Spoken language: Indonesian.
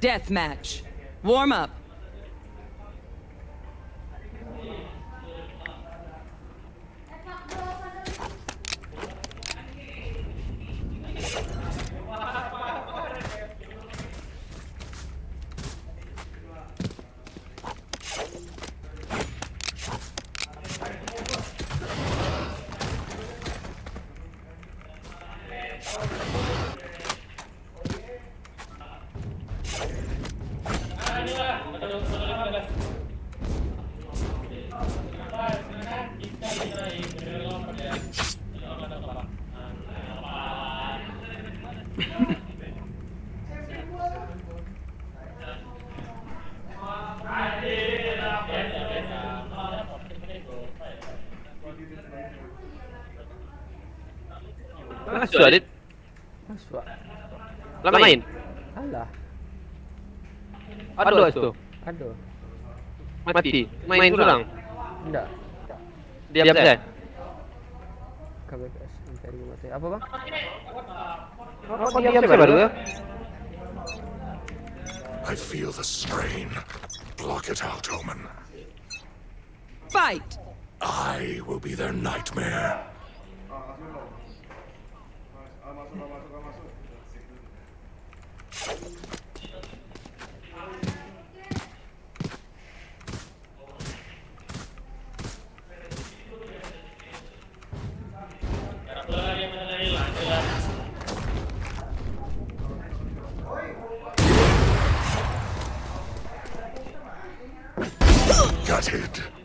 Deathmatch. Warm up. Masuk Adit. Masuk. Lah main. Alah, Aduh itu. aduh. Mati. Main curang. Enggak. Diam saja. KBPS Imperi mati. Apa bang? Kok diam saja baru ya? I feel the strain. Block it out, Omen. Fight! I will be their nightmare. Gutted.